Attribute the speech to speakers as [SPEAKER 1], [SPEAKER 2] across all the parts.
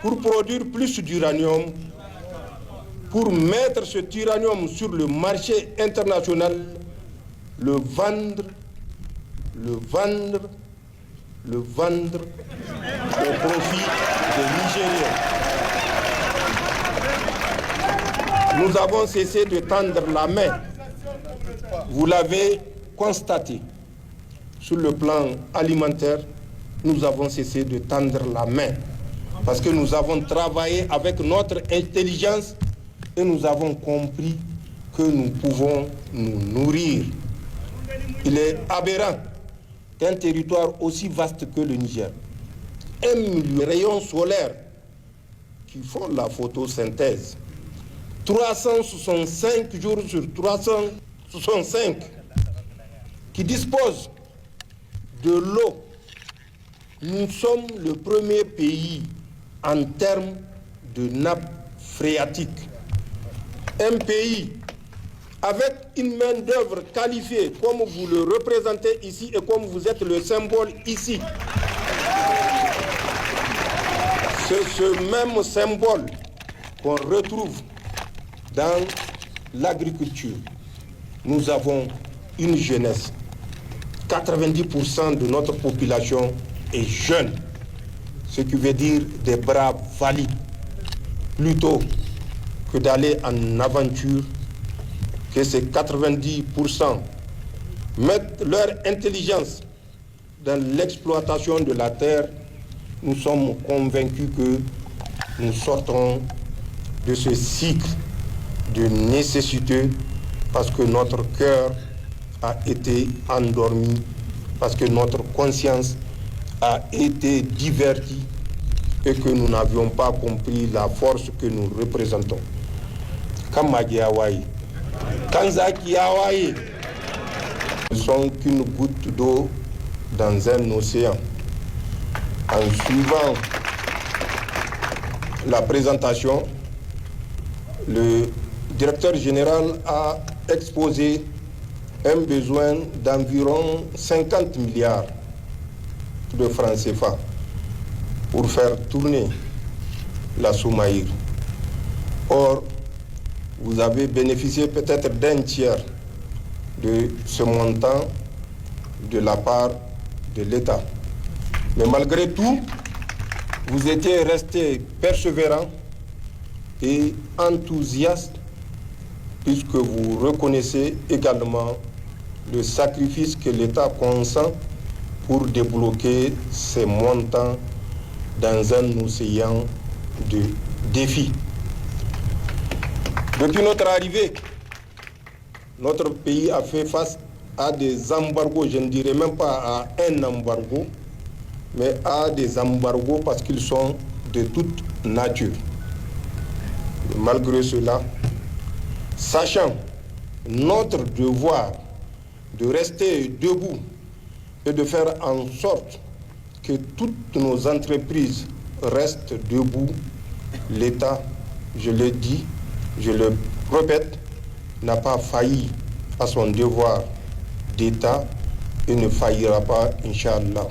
[SPEAKER 1] pour produire plus d'uranium, pour mettre cet uranium sur le marché international, le vendre au profit des Nigériens. Nous avons cessé de tendre la main. Vous l'avez constaté. Sur le plan alimentaire, nous avons cessé de tendre la main. Parce que nous avons travaillé avec notre intelligence et nous avons compris que nous pouvons nous nourrir. Il est aberrant qu'un territoire aussi vaste que le Niger, 1 million de rayons solaires qui font la photosynthèse, 365 jours sur 365, qui disposent de l'eau. Nous sommes le premier pays en termes de nappe phréatique. Un pays avec une main-d'œuvre qualifiée, comme vous le représentez ici et comme vous êtes le symbole ici. C'est ce même symbole qu'on retrouve dans l'agriculture. Nous avons une jeunesse. 90% de notre population est jeune, ce qui veut dire des bras valides. Plutôt que d'aller en aventure, que ces 90% mettent leur intelligence dans l'exploitation de la terre, nous sommes convaincus que nous sortons de ce cycle de nécessité parce que notre cœur a été endormi, parce que notre conscience a été divertie et que nous n'avions pas compris la force que nous représentons. Kamagi Hawaï, Kanzaki Hawaï ne sont qu'une goutte d'eau dans un océan. En suivant la présentation, le directeur général a exposé un besoin d'environ 50 milliards de francs CFA pour faire tourner la Soumaïr. Or, vous avez bénéficié peut-être d'un tiers de ce montant de la part de l'État. Mais malgré tout, vous étiez resté persévérant et enthousiaste puisque vous reconnaissez également le sacrifice que l'État consent pour débloquer ces montants dans un océan de défis. Depuis notre arrivée, notre pays a fait face à des embargos, je ne dirais même pas à un embargo, mais à des embargos parce qu'ils sont de toute nature. Malgré cela, sachant notre devoir de rester debout et de faire en sorte que toutes nos entreprises restent debout, l'État, je le dis, je le répète, n'a pas failli à son devoir d'État et ne faillira pas, Inch'Allah.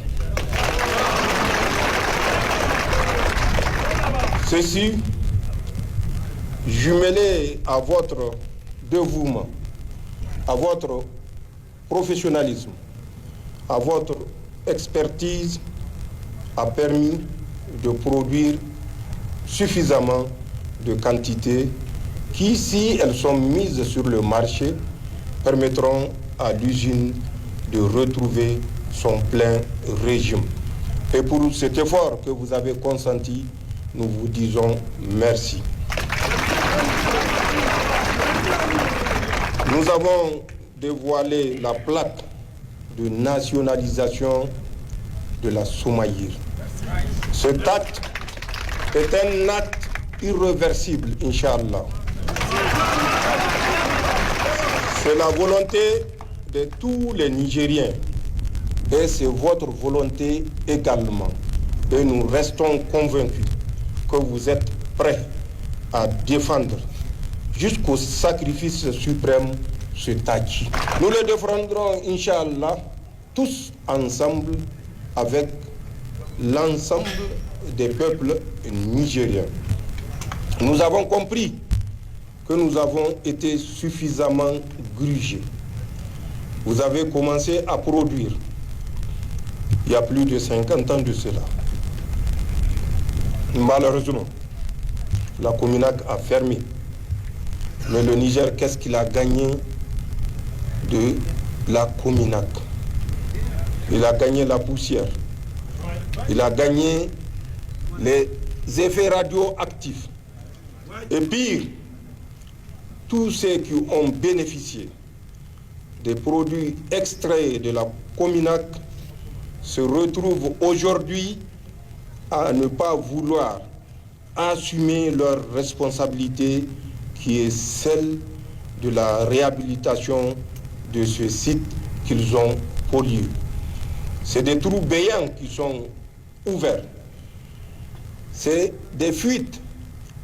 [SPEAKER 1] Ceci, jumelé à votre dévouement, à votre professionnalisme, à votre expertise, a permis de produire suffisamment de quantités qui, si elles sont mises sur le marché, permettront à l'usine de retrouver son plein régime. Et pour cet effort que vous avez consenti, nous vous disons merci. Nous avons dévoilé la plaque de nationalisation de la Soumaïr. Cet acte est un acte irréversible, Inch'Allah. C'est la volonté de tous les Nigériens et c'est votre volonté également. Et nous restons convaincus que vous êtes prêts à défendre jusqu'au sacrifice suprême cet acquis. Nous le défendrons, Inch'Allah, tous ensemble avec l'ensemble des peuples nigériens. Nous avons compris que nous avons été suffisamment grugés. Vous avez commencé à produire il y a plus de 50 ans de cela. Malheureusement, la Cominac a fermé. Mais le Niger, qu'est-ce qu'il a gagné de la Cominac? Il a gagné la poussière. Il a gagné les effets radioactifs. Et pire, tous ceux qui ont bénéficié des produits extraits de la Cominac se retrouvent aujourd'hui à ne pas vouloir assumer leur responsabilité qui est celle de la réhabilitation de ce site qu'ils ont pollué. C'est des trous béants qui sont ouverts. C'est des fuites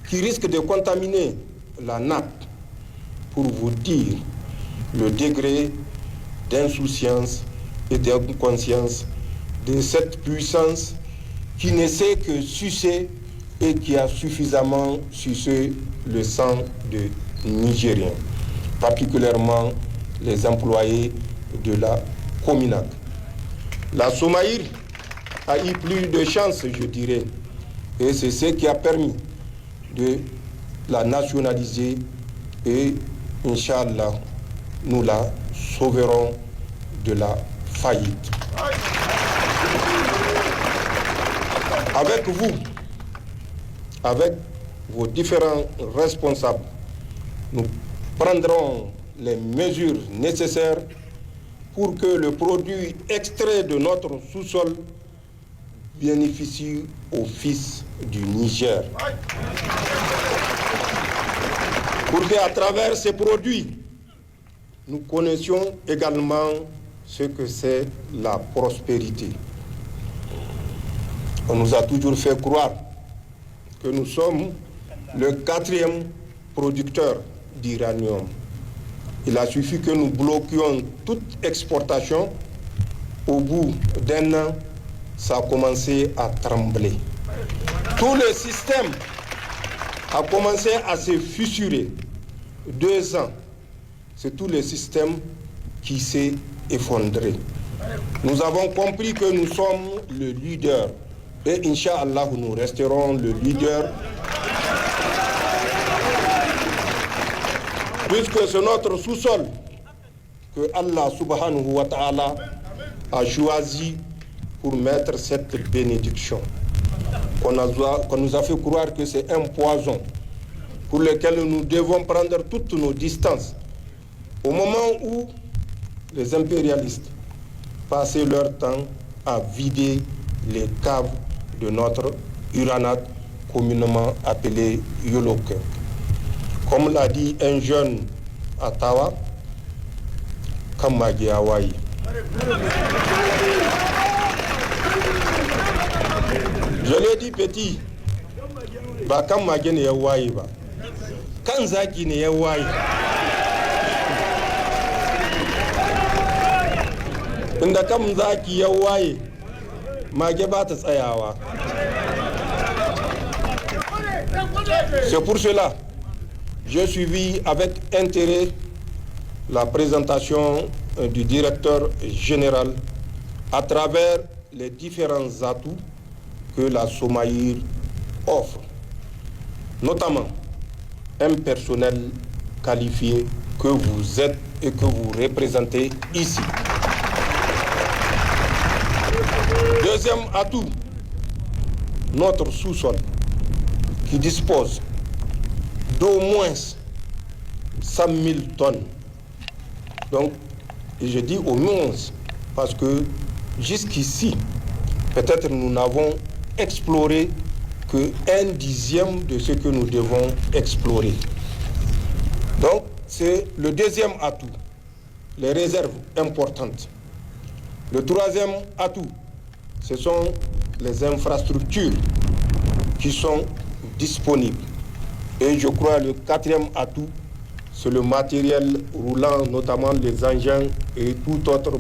[SPEAKER 1] qui risquent de contaminer la nappe. Pour vous dire le degré d'insouciance et d'inconscience de cette puissance qui ne sait que sucer et qui a suffisamment sucé le sang des Nigériens, particulièrement les employés de la Cominac. La Somaïr a eu plus de chance, je dirais, et c'est ce qui a permis de la nationaliser et, Inch'Allah, nous la sauverons de la faillite. Avec vous, avec vos différents responsables, nous prendrons les mesures nécessaires pour que le produit extrait de notre sous-sol bénéficie aux fils du Niger. Pour qu'à travers ces produits, nous connaissions également ce que c'est la prospérité. On nous a toujours fait croire que nous sommes le 4e producteur d'uranium. Il a suffi que nous bloquions toute exportation. Au bout d'un an, ça a commencé à trembler. Tout le système a commencé à se fissurer. 2 ans, c'est tout le système qui s'est effondré. Nous avons compris que nous sommes le leader. Et Inch'Allah, nous resterons le leader. Puisque c'est notre sous-sol que Allah subhanahu wa ta'ala a choisi pour mettre cette bénédiction. Qu'on nous a fait croire que c'est un poison pour lequel nous devons prendre toutes nos distances. Au moment où les impérialistes passaient leur temps à vider les caves de notre uranate communément appelé Yoloke. Comme l'a dit un jeune à Tawa, Kamagi Hawaii. Je l'ai dit petit, ba Kamagi ne Hawaii ba, Kanzaki ne Hawaii. Inda Kamzaki Hawaii, mage ba ta tsayawa. C'est pour cela j'ai suivi avec intérêt la présentation du directeur général à travers les différents atouts que la Somaïr offre, notamment un personnel qualifié que vous êtes et que vous représentez ici. Deuxième atout, notre sous-sol qui dispose d'au moins 100 000 tonnes. Donc, et je dis au moins, parce que jusqu'ici, peut-être nous n'avons exploré que 1/10 de ce que nous devons explorer. Donc, c'est le deuxième atout, les réserves importantes. Le troisième atout, ce sont les infrastructures qui sont disponibles. Et je crois le 4e atout, c'est le matériel roulant, notamment les engins et tout autre